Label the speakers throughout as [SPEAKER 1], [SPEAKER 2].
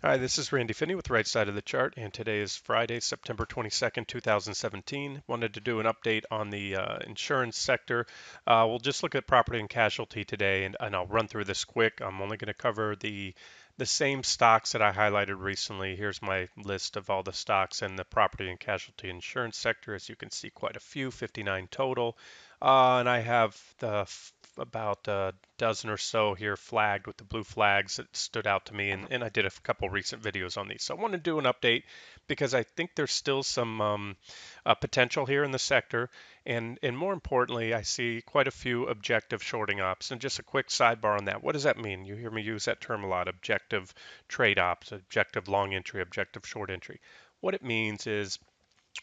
[SPEAKER 1] Hi, this is Randy Finney with the Right Side of the Chart, and today is Friday, September 22nd, 2017. Wanted to do an update on the insurance sector. We'll just look at property and casualty today, and I'll run through this quick. I'm only going to cover the same stocks that I highlighted recently. Here's my list of all the stocks in the property and casualty insurance sector. As you can see, quite a few, 59 total. And I have about a dozen or so here flagged with the blue flags that stood out to me, and I did a couple recent videos on these. So I want to do an update because I think there's still some potential here in the sector, and more importantly, I see quite a few objective shorting ops. And just a quick sidebar on that. What does that mean? You hear me use that term a lot: objective trade ops, objective long entry, objective short entry. What it means is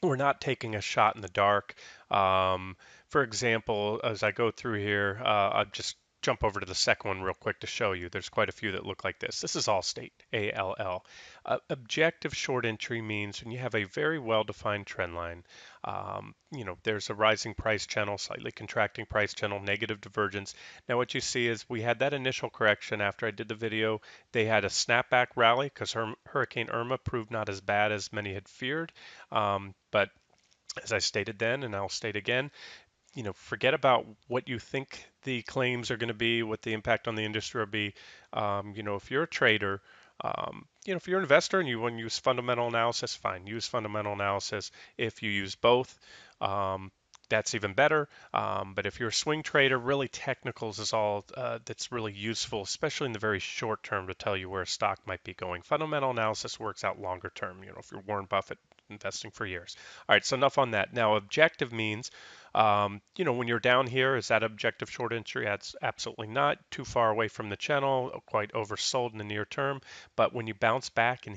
[SPEAKER 1] we're not taking a shot in the dark. Um, for example, as I go through here, I'll just jump over to the second one real quick to show you. There's quite a few that look like this. This is Allstate, ALL. Objective short entry means when you have a very well-defined trend line, there's a rising price channel, slightly contracting price channel, negative divergence. Now what you see is we had that initial correction after I did the video. They had a snapback rally because Hurricane Irma proved not as bad as many had feared. But as I stated then, and I'll state again, forget about what you think the claims are going to be, what the impact on the industry will be. If you're a trader, if you're an investor and you want to use fundamental analysis, fine, use fundamental analysis. If you use both, that's even better. But if you're a swing trader, really technicals is all that's really useful, especially in the very short term to tell you where a stock might be going. Fundamental analysis works out longer term. If you're Warren Buffett investing for years. All right, so enough on that. Now, objective means when you're down here, is that objective short entry? That's absolutely not. Too far away from the channel, quite oversold in the near term. But when you bounce back and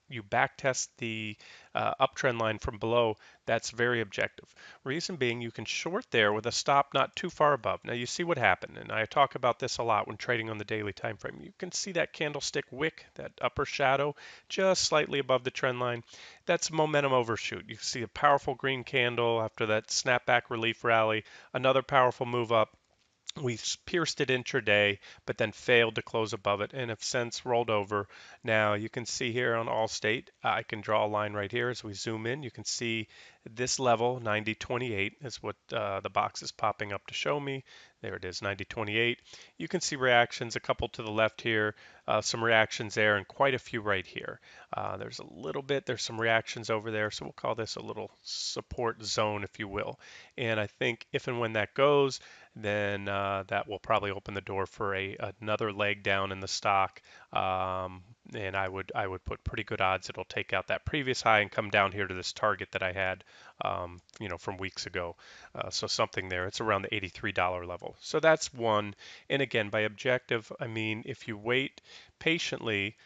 [SPEAKER 1] you back test the uptrend line from below, that's very objective. Reason being, you can short there with a stop not too far above. Now you see what happened, and I talk about this a lot when trading on the daily time frame. You can see that candlestick wick, that upper shadow, just slightly above the trend line. That's momentum overshoot. You see a powerful green candle after that snapback relief rally, another powerful move up. We pierced it intraday, but then failed to close above it and have since rolled over. Now you can see here on Allstate, I can draw a line right here as we zoom in. You can see this level, 90.28, is what the box is popping up to show me. There it is, 90.28. You can see reactions, a couple to the left here, some reactions there, and quite a few right here. There's some reactions over there, so we'll call this a little support zone, if you will. And I think if and when that goes, then that will probably open the door for another leg down in the stock. And I would put pretty good odds it'll take out that previous high and come down here to this target that I had, from weeks ago. So something there. It's around the $83 level. So that's one. And again, by objective, I mean if you wait patiently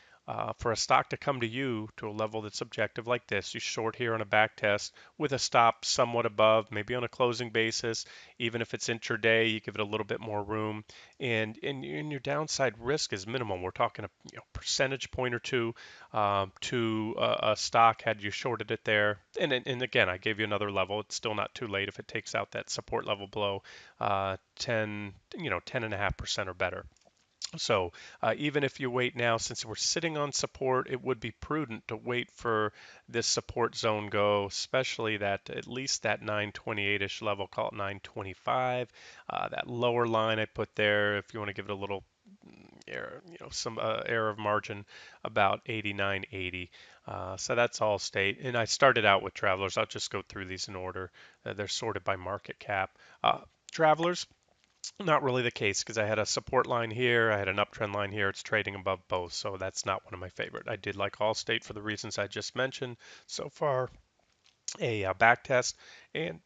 [SPEAKER 1] for a stock to come to you to a level that's objective like this, you short here on a back test with a stop somewhat above, maybe on a closing basis. Even if it's intraday, you give it a little bit more room, and your downside risk is minimal. We're talking a percentage point or two to a stock had you shorted it there. And again, I gave you another level. It's still not too late if it takes out that support level below 10.5% or better. So even if you wait now, since we're sitting on support, it would be prudent to wait for this support zone go, especially that at least that 928-ish level, call it 925. That lower line I put there, if you want to give it a little air, some air of margin, about 89.80. So that's Allstate. And I started out with Travelers. I'll just go through these in order. They're sorted by market cap. Travelers. Not really the case because I had a support line here, I had an uptrend line here. It's trading above both, so that's not one of my favorite. I did like Allstate for the reasons I just mentioned. So far, a back test, and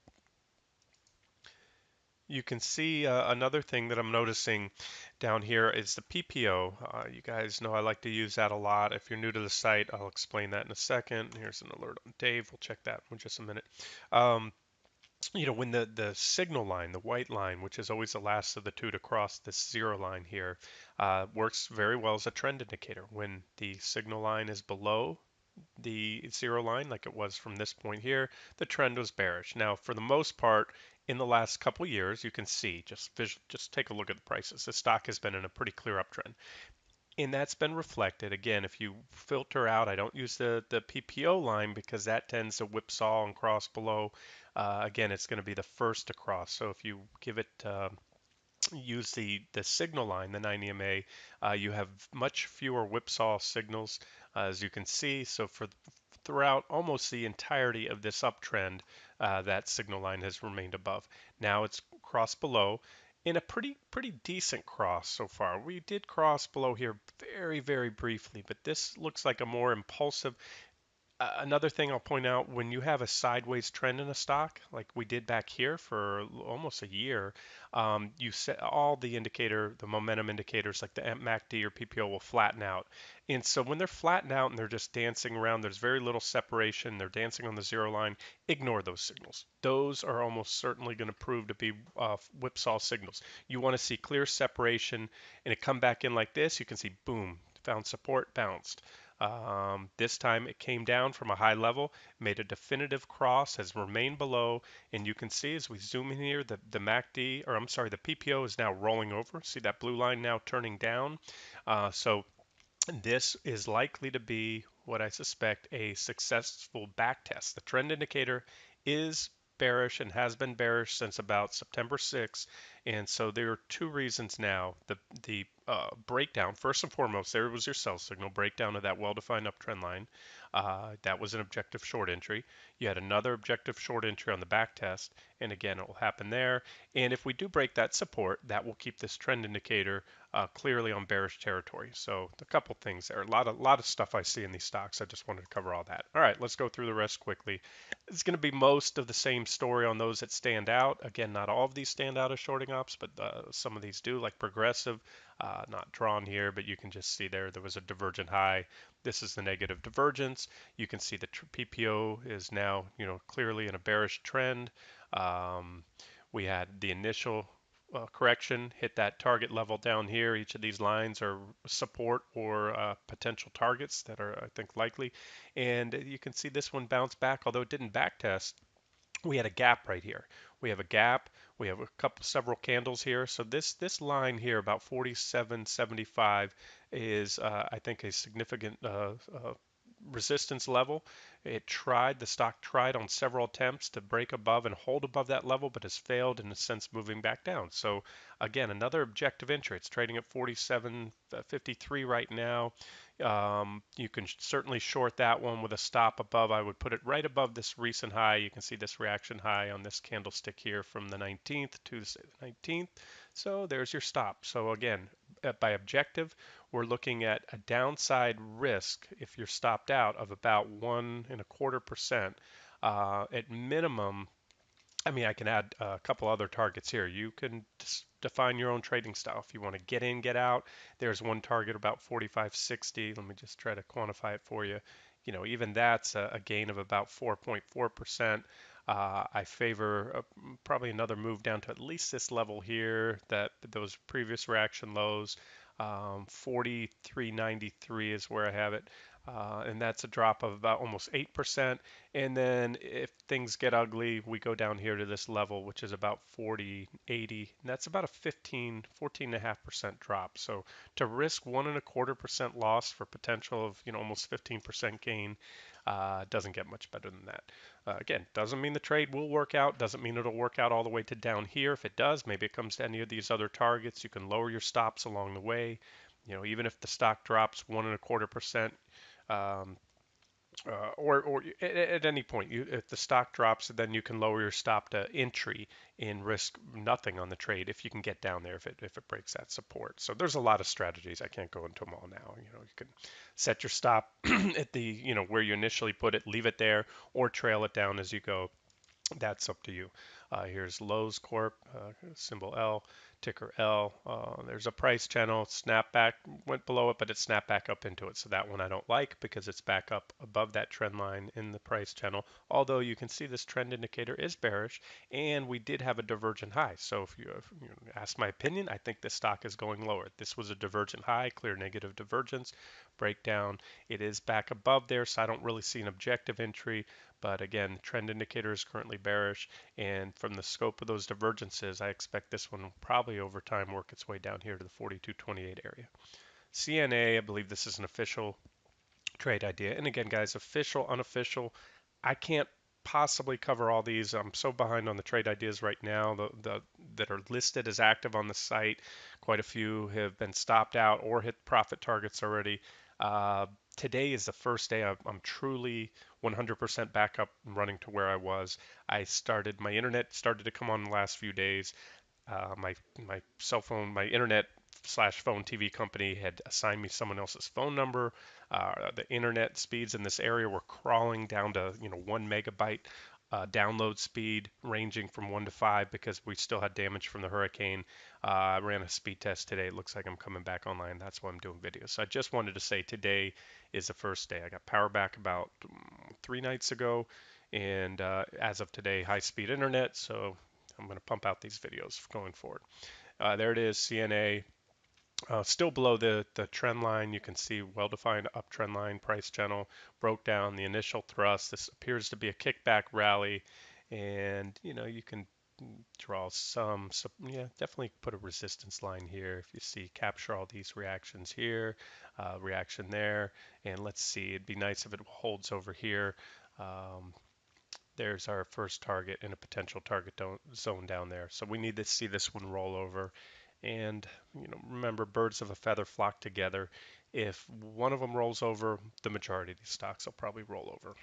[SPEAKER 1] you can see another thing that I'm noticing down here is the PPO. You guys know I like to use that a lot. If you're new to the site, I'll explain that in a second. Here's an alert on Dave. We'll check that in just a minute. Um, when the signal line, the white line, which is always the last of the two to cross this zero line here, works very well as a trend indicator. When the signal line is below the zero line, like it was from this point here, the trend was bearish. Now, for the most part, in the last couple years, you can see just take a look at the prices. The stock has been in a pretty clear uptrend. And that's been reflected. Again, if you filter out, I don't use the PPO line because that tends to whipsaw and cross below. Again, it's going to be the first to cross. So if you give it use the signal line, the 9 EMA, you have much fewer whipsaw signals, as you can see. So for throughout almost the entirety of this uptrend, that signal line has remained above. Now it's crossed below in a pretty decent cross so far. We did cross below here very briefly, but this looks like a more impulsive. Another thing I'll point out, when you have a sideways trend in a stock, like we did back here for almost a year, you set all the momentum indicators like the MACD or PPO will flatten out. And so when they're flattened out and they're just dancing around, there's very little separation, they're dancing on the zero line, ignore those signals. Those are almost certainly going to prove to be whipsaw signals. You want to see clear separation and it come back in like this, you can see boom, found support, bounced. This time it came down from a high level, made a definitive cross, has remained below, and you can see as we zoom in here, the MACD, or I'm sorry, the PPO is now rolling over. See that blue line now turning down? So this is likely to be what I suspect a successful back test. The trend indicator is bearish and has been bearish since about September 6th. And so there are two reasons now. The breakdown, first and foremost, there was your sell signal, breakdown of that well-defined uptrend line. That was an objective short entry. You had another objective short entry on the back test. And again, it will happen there. And if we do break that support, that will keep this trend indicator clearly on bearish territory. So a couple things there. A lot of stuff I see in these stocks. I just wanted to cover all that. All right, let's go through the rest quickly. It's going to be most of the same story on those that stand out. Again, not all of these stand out as shorting ops, but some of these do, like Progressive. Not drawn here, but you can just see there was a divergent high. This is the negative divergence. You can see the PPO is now, clearly in a bearish trend. Um, we had the initial correction, hit that target level down here. Each of these lines are support or potential targets that are, I think, likely. And you can see this one bounce back, although it didn't back test. We had a gap right here. We have a gap. We have several candles here. So this line here, about 47.75, is I think a significant resistance level. The stock tried on several attempts to break above and hold above that level, but has failed in a sense moving back down. So again, another objective entry. It's trading at 47.53 right now. You can certainly short that one with a stop above. I would put it right above this recent high. You can see this reaction high on this candlestick here from the 19th, Tuesday the 19th. So there's your stop. So again, by objective, we're looking at a downside risk if you're stopped out of about 1.25%. At minimum, I mean, I can add a couple other targets here. You can define your own trading style. If you want to get in, get out, there's one target about 45.60. Let me just try to quantify it for you. Even that's a gain of about 4.4%. I favor probably another move down to at least this level here, that those previous reaction lows. 43.93 is where I have it. And that's a drop of about almost 8%. And then if things get ugly, we go down here to this level, which is about 40.80. And that's about a 14.5% drop. So to risk 1.25% loss for potential of almost 15% gain doesn't get much better than that. Again, doesn't mean the trade will work out. Doesn't mean it'll work out all the way to down here. If it does, maybe it comes to any of these other targets. You can lower your stops along the way. Even if the stock drops 1.25%, um, or at any point, if the stock drops, then you can lower your stop to entry and risk nothing on the trade if you can get down there if it breaks that support. So there's a lot of strategies. I can't go into them all now. You can set your stop at the where you initially put it, leave it there, or trail it down as you go. That's up to you. Here's Loews Corp, symbol L, ticker L. There's a price channel, snapback, went below it, but it snapped back up into it. So that one I don't like because it's back up above that trend line in the price channel. Although you can see this trend indicator is bearish, and we did have a divergent high. So if you ask my opinion, I think this stock is going lower. This was a divergent high, clear negative divergence, breakdown. It is back above there, so I don't really see an objective entry. But again, trend indicator is currently bearish, and from the scope of those divergences, I expect this one will probably over time work its way down here to the 42.28 area. CNA, I believe this is an official trade idea. And again, guys, official, unofficial, I can't possibly cover all these. I'm so behind on the trade ideas right now that are listed as active on the site. Quite a few have been stopped out or hit profit targets already. Uh, Today is the first day I'm truly 100% back up and running to where I was. My internet started to come on the last few days. My cell phone, my internet slash phone TV company had assigned me someone else's phone number. The internet speeds in this area were crawling down to 1 megabyte download speed, ranging from 1 to 5 because we still had damage from the hurricane. I ran a speed test today. It looks like I'm coming back online. That's why I'm doing videos. So I just wanted to say today is the first day. I got power back about 3 nights ago, and as of today, high speed internet. So I'm going to pump out these videos going forward. There it is, CNA. Still below the trend line. You can see well-defined uptrend line, price channel, broke down the initial thrust. This appears to be a kickback rally, and you can draw yeah, definitely put a resistance line here. If you see, capture all these reactions here, reaction there, and let's see. It'd be nice if it holds over here. Um, there's our first target and a potential target zone down there. So we need to see this one roll over. And remember, birds of a feather flock together. If one of them rolls over, the majority of these stocks will probably roll over.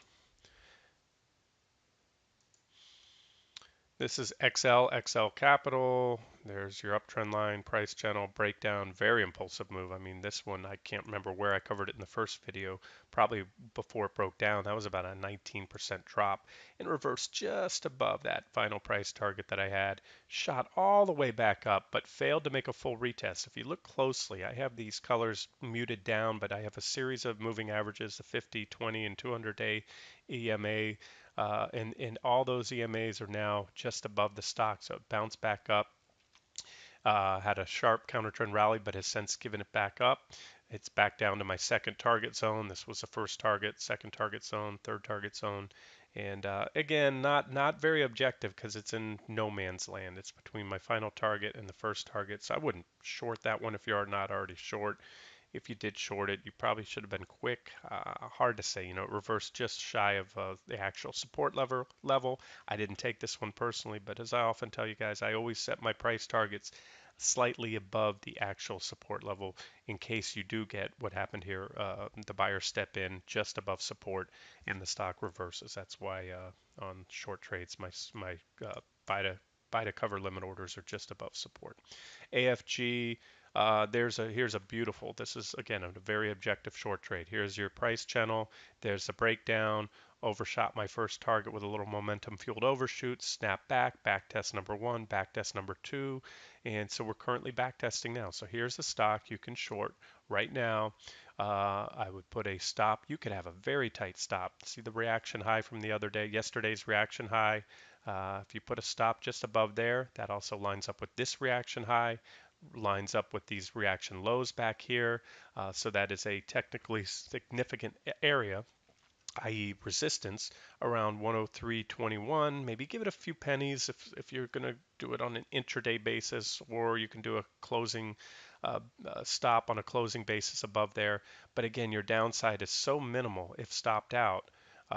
[SPEAKER 1] This is XL Capital. There's your uptrend line, price channel, breakdown, very impulsive move. I mean, this one, I can't remember where I covered it in the first video, probably before it broke down. That was about a 19% drop and reversed just above that final price target that I had. Shot all the way back up, but failed to make a full retest. If you look closely, I have these colors muted down, but I have a series of moving averages, the 50, 20, and 200-day EMA. And all those EMAs are now just above the stock, so it bounced back up. Had a sharp counter trend rally, but has since given it back up. It's back down to my second target zone. This was the first target, second target zone, third target zone. And again, not very objective because it's in no man's land. It's between my final target and the first target. So I wouldn't short that one if you are not already short. If you did short it, you probably should have been quick. Hard to say. It reversed just shy of the actual support level. I didn't take this one personally, but as I often tell you guys, I always set my price targets slightly above the actual support level in case you do get what happened here, the buyer step in just above support and the stock reverses. That's why on short trades, my buy to cover limit orders are just above support. AFG, here's a beautiful. This is again a very objective short trade. Here's your price channel. There's the breakdown. Overshot my first target with a little momentum fueled overshoot. Snap back test number one, back test number two, and so we're currently back testing now. So here's the stock you can short right now. I would put a stop. You could have a very tight stop. See the reaction high from the other day, yesterday's reaction high. If you put a stop just above there, that also lines up with this reaction high, lines up with these reaction lows back here. So that is a technically significant area, i.e. resistance, around 103.21. Maybe give it a few pennies if you're going to do it on an intraday basis, or you can do a closing stop on a closing basis above there. But again, your downside is so minimal if stopped out.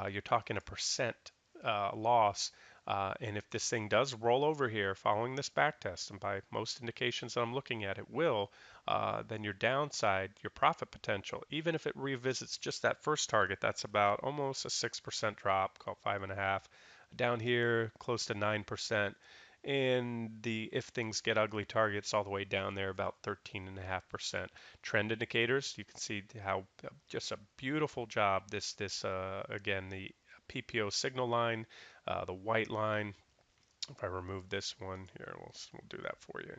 [SPEAKER 1] You're talking a percent loss. And if this thing does roll over here following this back test, and by most indications that I'm looking at, it will, then your downside, your profit potential, even if it revisits just that first target, that's about almost a 6% drop, called 5.5. Down here, close to 9%. And the if things get ugly targets all the way down there, about 13.5%. Trend indicators, you can see how just a beautiful job this again, the PPO signal line, the white line. If I remove this one here, we'll do that for you.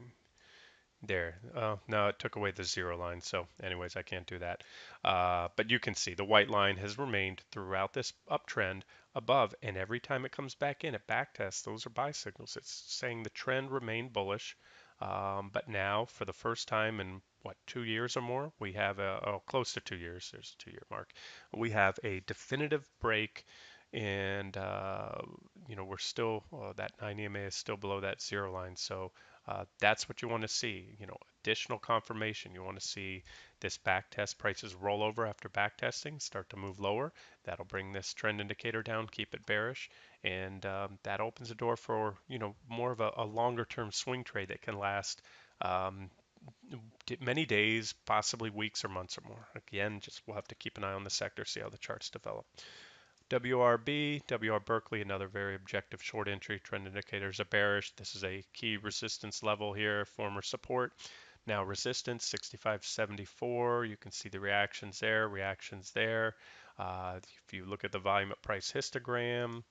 [SPEAKER 1] There. No, it took away the zero line. So anyways, I can't do that. But you can see the white line has remained throughout this uptrend above. And every time it comes back in, it back tests. Those are buy signals. It's saying the trend remained bullish. But now, for the first time in what, 2 years or more, we have close to 2 years. There's a 2 year mark. We have a definitive break, and we're still that 9 EMA is still below that zero line. So That's what you want to see. Additional confirmation. You want to see this back test prices roll over after back testing, start to move lower. That'll bring this trend indicator down, keep it bearish, and that opens the door for more of a longer term swing trade that can last um, many days, possibly weeks or months or more. Again, just we'll have to keep an eye on the sector, see how the charts develop. WRB, WR Berkeley, another very objective short entry trend indicators are bearish. This is a key resistance level here, former support. Now resistance 65.74. You can see the reactions there, reactions there. If you look at the volume at price histogram,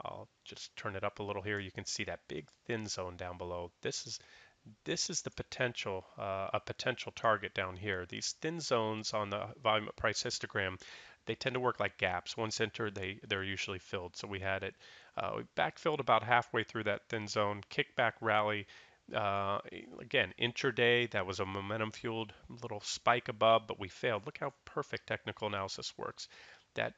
[SPEAKER 1] I'll just turn it up a little here. You can see that big thin zone down below. This is the potential, a potential target down here. These thin zones on the volume at price histogram, they tend to work like gaps. Once entered, they're usually filled. So we had it, we backfilled about halfway through that thin zone, kickback rally. Again, intraday, that was a momentum fueled little spike above, but we failed. Look how perfect technical analysis works. That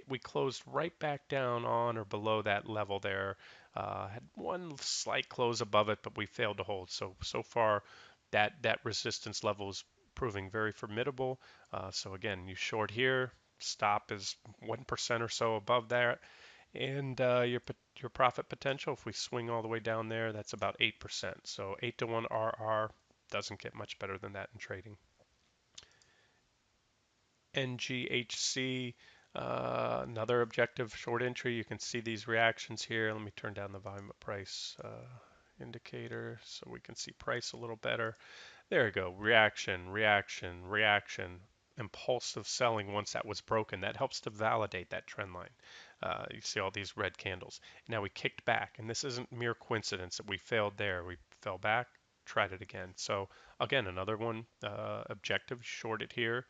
[SPEAKER 1] we closed right back down on or below that level there. Had one slight close above it, but we failed to hold. So far, that resistance level is proving very formidable. So again, you short here, stop is 1% or so above that, and your profit potential, if we swing all the way down there, that's about 8%. So 8 to 1 RR doesn't get much better than that in trading. NGHC, another objective short entry. You can see these reactions here. Let me turn down the volume at price indicator so we can see price a little better. There we go. Reaction, reaction, reaction. Impulsive selling once that was broken. That helps to validate that trend line. You see all these red candles. Now we kicked back, and this isn't mere coincidence that we failed there. We fell back, tried it again. So again, another one, objective, short it here.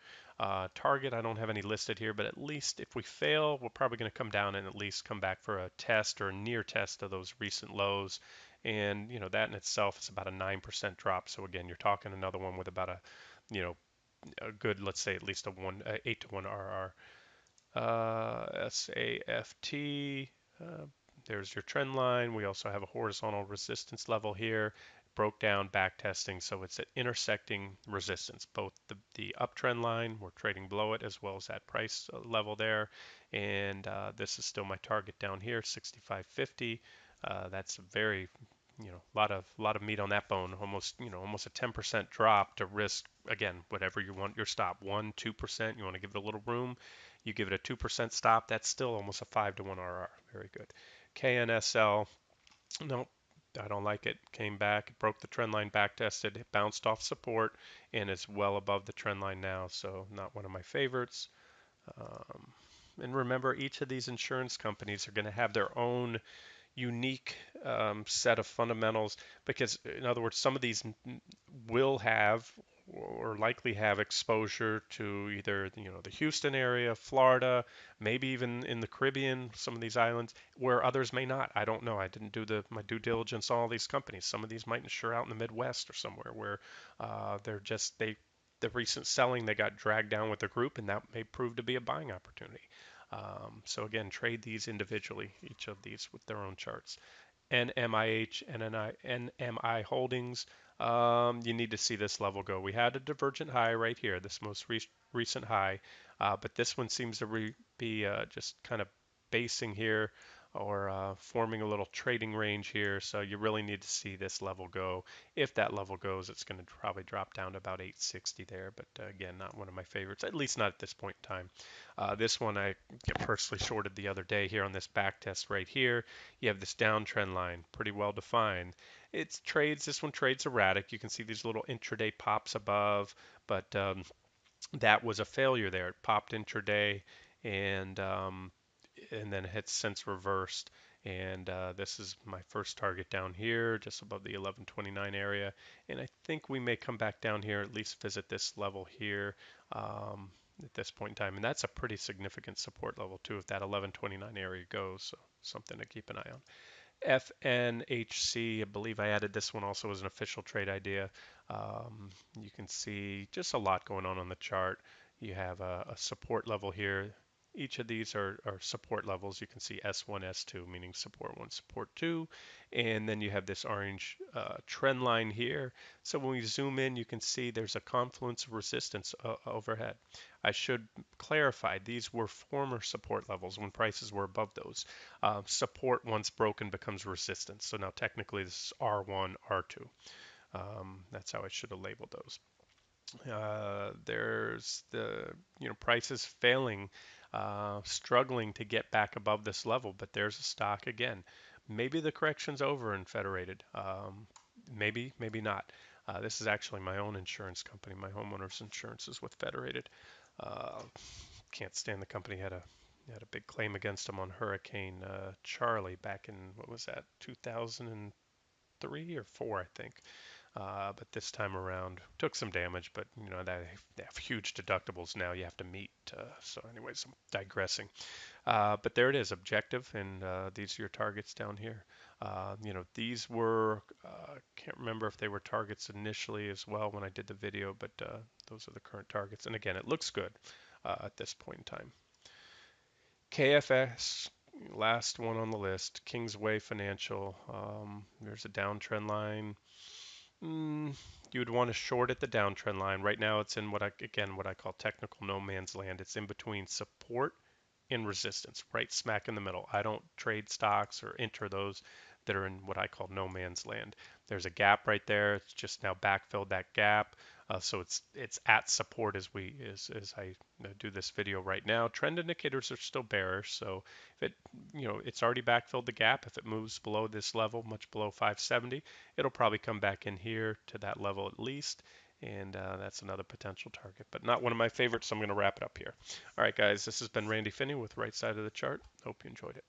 [SPEAKER 1] Target, I don't have any listed here, but at least if we fail, we're probably going to come down and at least come back for a test or a near test of those recent lows. And that in itself is about a 9% drop. So again, you're talking another one with about you know, a good, let's say at least 8 to 1 RR. SAFT, there's your trend line. We also have a horizontal resistance level here. Broke down back testing, so it's at intersecting resistance, both the uptrend line, we're trading below it, as well as that price level there. And this is still my target down here, 65.50. That's a very, lot of meat on that bone. Almost a 10% drop to risk, again, whatever you want your stop, 1-2%. You want to give it a little room. You give it a 2% stop. That's still almost a 5 to 1 RR. Very good. KNSL. Nope, I don't like it. Came back, broke the trend line, back tested, it bounced off support, and is well above the trend line now. So not one of my favorites. Um, and remember, each of these insurance companies are going to have their own unique set of fundamentals because, in other words, some of these will have or likely have exposure to either the Houston area, Florida, maybe even in the Caribbean, some of these islands, where others may not. I don't know. I didn't do my due diligence on all these companies. Some of these might insure out in the Midwest or somewhere where the recent selling, they got dragged down with the group, and that may prove to be a buying opportunity. So again, trade these individually, each of these with their own charts. NMIH, NMI Holdings, you need to see this level go. We had a divergent high right here, this most recent high, but this one seems to be just kind of basing here or forming a little trading range here. So you really need to see this level go. If that level goes, it's going to probably drop down to about 860 there. But again, not one of my favorites, at least not at this point in time. This one I personally shorted the other day here on this back test right here. You have this downtrend line, pretty well defined. This one trades erratic. You can see these little intraday pops above, but that was a failure there. It popped intraday and then it's since reversed. And this is my first target down here, just above the 1129 area. And I think we may come back down here, at least visit this level here at this point in time. And that's a pretty significant support level too, if that 1129 area goes. So something to keep an eye on. FNHC, I believe I added this one also as an official trade idea. You can see just a lot going on the chart. You have a support level here Each of these are support levels. You can see S1, S2, meaning support 1, support 2. And then you have this orange trend line here. So when we zoom in, you can see there's a confluence of resistance overhead. I should clarify, these were former support levels when prices were above those. Support once broken becomes resistance. So now technically this is R1, R2. That's how I should have labeled those. There's the prices failing, struggling to get back above this level, but there's a stock again. Maybe the correction's over in Federated. Maybe, maybe not. This is actually my own insurance company. My homeowner's insurance is with Federated. Uh, can't stand the company. Had a big claim against them on Hurricane Charlie back in what was that, 2003 or four, I think. But this time around, took some damage, but they have huge deductibles now you have to meet. So, anyways, I'm digressing. But there it is, objective, and these are your targets down here. These were, can't remember if they were targets initially as well when I did the video, but those are the current targets. And again, it looks good at this point in time. KFS, last one on the list, Kingsway Financial. There's a downtrend line. You would want to short at the downtrend line. Right now, it's in what I call technical no man's land. It's in between support and resistance, right smack in the middle. I don't trade stocks or enter those that are in what I call no man's land. There's a gap right there. It's just now backfilled that gap. So it's at support as I do this video right now. Trend indicators are still bearish, so if it's already backfilled the gap. If it moves below this level, much below 570, it'll probably come back in here to that level at least, and that's another potential target, but not one of my favorites. So I'm going to wrap it up here. All right, guys, this has been Randy Finney with Right Side of the Chart. Hope you enjoyed it.